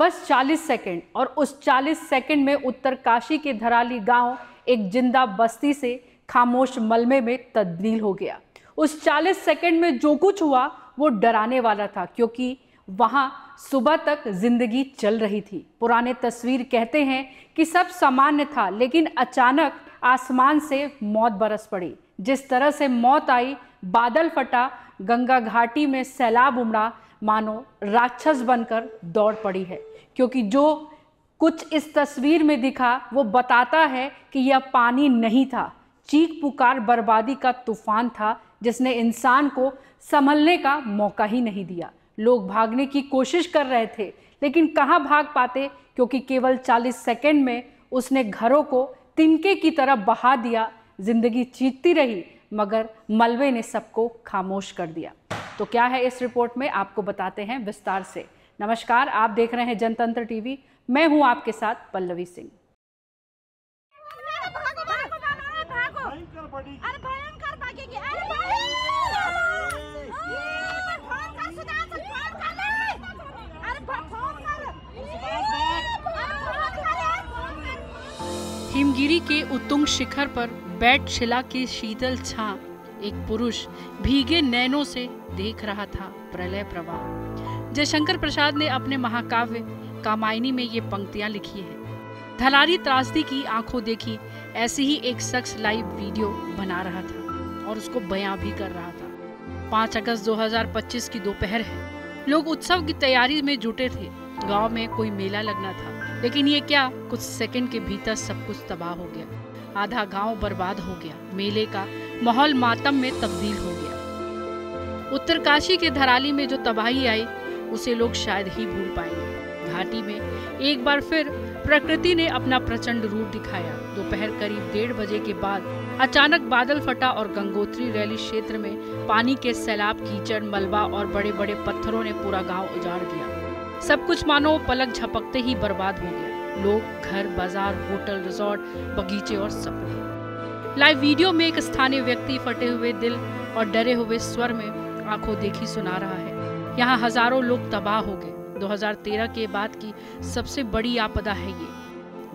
बस 40 सेकंड, और उस 40 सेकंड में उत्तरकाशी के धराली गांव एक जिंदा बस्ती से खामोश मलबे में तब्दील हो गया। उस 40 सेकंड में जो कुछ हुआ वो डराने वाला था, क्योंकि वहां सुबह तक जिंदगी चल रही थी। पुराने तस्वीर कहते हैं कि सब सामान्य था, लेकिन अचानक आसमान से मौत बरस पड़ी। जिस तरह से मौत आई, बादल फटा, गंगा घाटी में सैलाब उमड़ा, मानो राक्षस बनकर दौड़ पड़ी है। क्योंकि जो कुछ इस तस्वीर में दिखा वो बताता है कि यह पानी नहीं था, चीख पुकार बर्बादी का तूफान था, जिसने इंसान को संभलने का मौका ही नहीं दिया। लोग भागने की कोशिश कर रहे थे, लेकिन कहाँ भाग पाते, क्योंकि केवल 40 सेकंड में उसने घरों को तिनके की तरह बहा दिया। जिंदगी चीखती रही, मगर मलबे ने सबको खामोश कर दिया। तो क्या है इस रिपोर्ट में, आपको बताते हैं विस्तार से। नमस्कार, आप देख रहे हैं जनतंत्र टीवी। मैं हूं आपके साथ पल्लवी सिंह। हिमगिरी के उत्तुंग शिखर पर बैठ शिला की शीतल छां एक पुरुष भीगे नैनों से देख रहा था प्रलय प्रवाह। जयशंकर प्रसाद ने अपने महाकाव्य कामायनी में ये पंक्तियां लिखी है। धलारी त्रासदी की आंखों देखी, ऐसी ही एक शख्स लाइव वीडियो बना रहा था और उसको बयां भी कर रहा था। 5 अगस्त 2025 की दोपहर है। लोग उत्सव की तैयारी में जुटे थे। गांव में कोई मेला लगना था, लेकिन ये क्या, कुछ सेकंड के भीतर सब कुछ तबाह हो गया। आधा गांव बर्बाद हो गया। मेले का माहौल मातम में तब्दील हो गया। उत्तरकाशी के धराली में जो तबाही आई उसे लोग शायद ही भूल पाएंगे। घाटी में एक बार फिर प्रकृति ने अपना प्रचंड रूप दिखाया। दोपहर करीब 1:30 बजे के बाद अचानक बादल फटा और गंगोत्री रैली क्षेत्र में पानी के सैलाब, कीचड़, मलबा और बड़े बड़े पत्थरों ने पूरा गांव उजाड़ दिया। सब कुछ मानो पलक झपकते ही बर्बाद हो गया। लोग, घर, बाजार, होटल, रिजॉर्ट, बगीचे और सपने। लाइव वीडियो में एक स्थानीय व्यक्ति फटे हुए दिल और डरे हुए स्वर में आंखों देखी सुना रहा है। यहाँ हजारों लोग तबाह हो गए। 2013 के बाद की सबसे बड़ी आपदा है ये।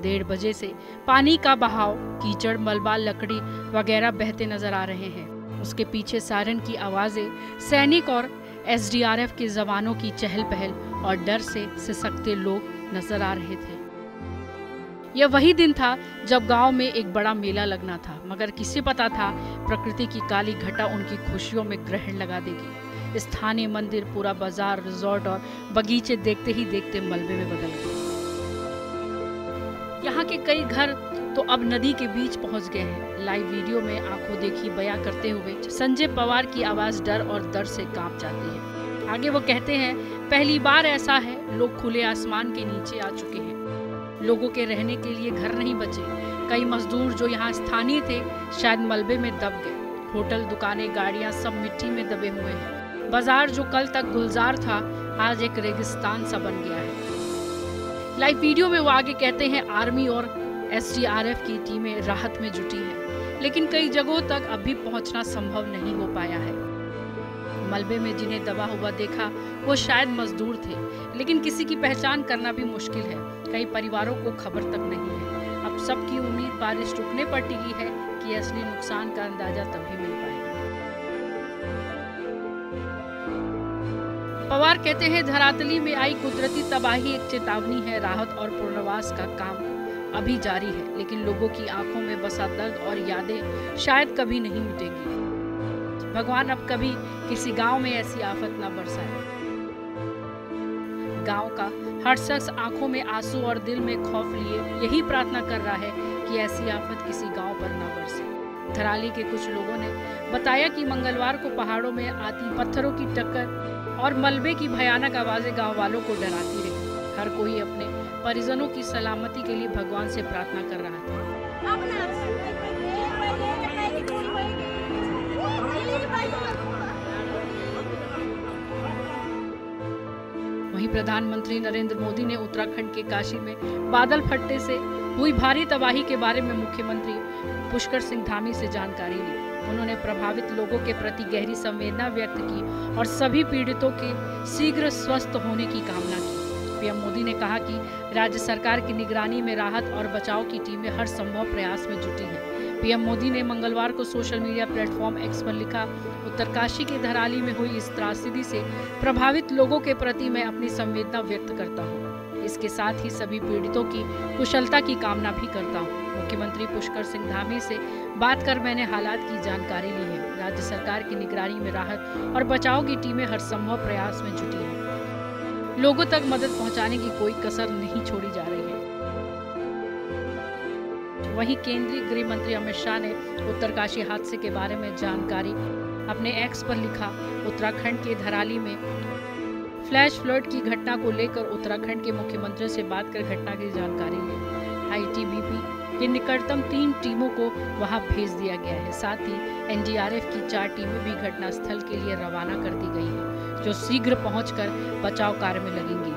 1:30 बजे से पानी का बहाव, कीचड़, मलबा, लकड़ी वगैरह बहते नजर आ रहे हैं। उसके पीछे सायरन की आवाजें, सैनिक और SDRF के जवानों की चहल पहल और डर से सिसकते लोग नजर आ रहे थे। यह वही दिन था जब गांव में एक बड़ा मेला लगना था, मगर किसे पता था प्रकृति की काली घटा उनकी खुशियों में ग्रहण लगा देगी। स्थानीय मंदिर, पूरा बाजार, रिजॉर्ट और बगीचे देखते ही देखते मलबे में बदल गए। यहाँ के कई घर तो अब नदी के बीच पहुंच गए हैं। लाइव वीडियो में आंखों देखी बयां करते हुए संजय पवार की आवाज डर और दर्द से कांप जाती है। आगे वो कहते हैं, पहली बार ऐसा है, लोग खुले आसमान के नीचे आ चुके हैं। लोगों के रहने के लिए घर नहीं बचे। कई मजदूर जो यहाँ स्थानीय थे शायद मलबे में दब गए। होटल, दुकानें, गाड़ियां सब मिट्टी में दबे हुए हैं। बाजार जो कल तक गुलजार था आज एक रेगिस्तान सा बन गया है। लाइव वीडियो में वो आगे कहते हैं, आर्मी और SDRF की टीमें राहत में जुटी है, लेकिन कई जगहों तक अभी पहुंचना संभव नहीं हो पाया है। मलबे में जिन्हें दबा हुआ देखा वो शायद मजदूर थे, लेकिन किसी की पहचान करना भी मुश्किल है। कई परिवारों को खबर तक नहीं है। अब सबकी उम्मीद बारिश रुकने पर टिकी है कि असली नुकसान का अंदाजा तभी मिल पाएगा। पवार कहते हैं, धरातली में आई कुदरती तबाही एक चेतावनी है। राहत और पुनर्वास का काम अभी जारी है, लेकिन लोगों की आंखों में बसा दर्द और यादें शायद कभी नहीं मिटेंगी। भगवान अब कभी किसी गांव में ऐसी आफत न बरसाए। गांव का हर शख्स आंखों में आंसू और दिल में खौफ लिए यही प्रार्थना कर रहा है कि ऐसी आफत किसी गांव पर न बरसे। धराली के कुछ लोगों ने बताया कि मंगलवार को पहाड़ों में आती पत्थरों की टक्कर और मलबे की भयानक आवाजें गांव वालों को डराती रही। हर कोई अपने परिजनों की सलामती के लिए भगवान से प्रार्थना कर रहा था। वहीं प्रधानमंत्री नरेंद्र मोदी ने उत्तराखंड के काशी में बादल फटने से हुई भारी तबाही के बारे में मुख्यमंत्री पुष्कर सिंह धामी से जानकारी ली। उन्होंने प्रभावित लोगों के प्रति गहरी संवेदना व्यक्त की और सभी पीड़ितों के शीघ्र स्वस्थ होने की कामना की। पीएम मोदी ने कहा कि राज्य सरकार की निगरानी में राहत और बचाव की टीमें हर संभव प्रयास में जुटी हैं। पीएम मोदी ने मंगलवार को सोशल मीडिया प्लेटफॉर्म एक्स पर लिखा, उत्तरकाशी के धराली में हुई इस त्रासदी से प्रभावित लोगों के प्रति मैं अपनी संवेदना व्यक्त करता हूँ। इसके साथ ही सभी पीड़ितों की कुशलता की कामना भी करता हूँ। मुख्यमंत्री पुष्कर सिंह धामी से बात कर मैंने हालात की जानकारी ली है। राज्य सरकार की निगरानी में राहत और बचाव की टीमें हर संभव प्रयास में जुटी हैं। लोगों तक मदद पहुंचाने की कोई कसर नहीं छोड़ी जा रही है। वहीं केंद्रीय गृह मंत्री अमित शाह ने उत्तरकाशी हादसे के बारे में जानकारी अपने एक्स पर लिखा, उत्तराखंड के धराली में फ्लैश फ्लड की घटना को लेकर उत्तराखंड के मुख्यमंत्री से बात कर घटना की जानकारी ली। आईटीबीपी की निकटतम 3 टीमों को वहां भेज दिया गया है। साथ ही एनडीआरएफ की 4 टीमें भी घटनास्थल के लिए रवाना कर दी गई हैं, जो शीघ्र पहुंचकर बचाव कार्य में लगेंगी।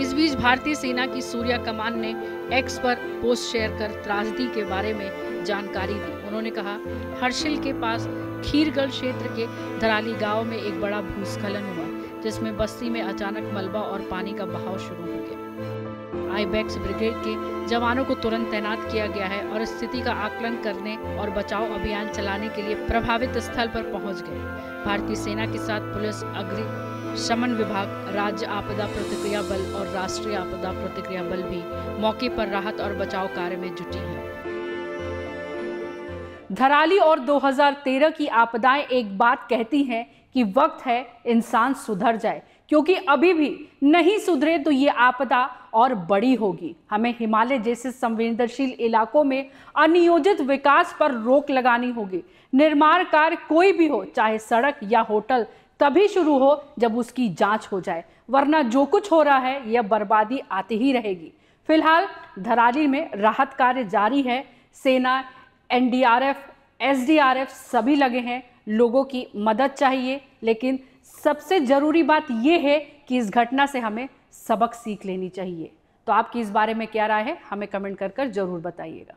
इस बीच भारतीय सेना की सूर्या कमान ने एक्स पर पोस्ट शेयर कर त्रासदी के बारे में जानकारी दी। उन्होंने कहा, हर्षिल के पास खीरगढ़ क्षेत्र के धराली गांव में एक बड़ा भूस्खलन हुआ, जिसमें बस्ती में अचानक मलबा और पानी का बहाव शुरू हो गया। आईबैक्स ब्रिगेड के जवानों को तुरंत तैनात किया गया है और स्थिति का आकलन करने और बचाव अभियान चलाने के लिए प्रभावित स्थल पर पहुंच गए। भारतीय सेना के साथ पुलिस, अग्निशमन विभाग, राज्य आपदा प्रतिक्रिया बल और राष्ट्रीय आपदा प्रतिक्रिया बल भी मौके पर राहत और बचाव कार्य में जुटी है। धराली और 2013 की आपदाएं एक बात कहती हैं कि वक्त है इंसान सुधर जाए, क्योंकि अभी भी नहीं सुधरे तो ये आपदा और बड़ी होगी। हमें हिमालय जैसे संवेदनशील इलाकों में अनियोजित विकास पर रोक लगानी होगी। निर्माण कार्य कोई भी हो, चाहे सड़क या होटल, तभी शुरू हो जब उसकी जांच हो जाए, वरना जो कुछ हो रहा है यह बर्बादी आती ही रहेगी। फिलहाल धराली में राहत कार्य जारी है। सेना, एनडीआरएफ, एसडीआरएफ सभी लगे हैं। लोगों की मदद चाहिए, लेकिन सबसे जरूरी बात यह है कि इस घटना से हमें सबक सीख लेनी चाहिए। तो आपकी इस बारे में क्या राय है, हमें कमेंट कर जरूर बताइएगा।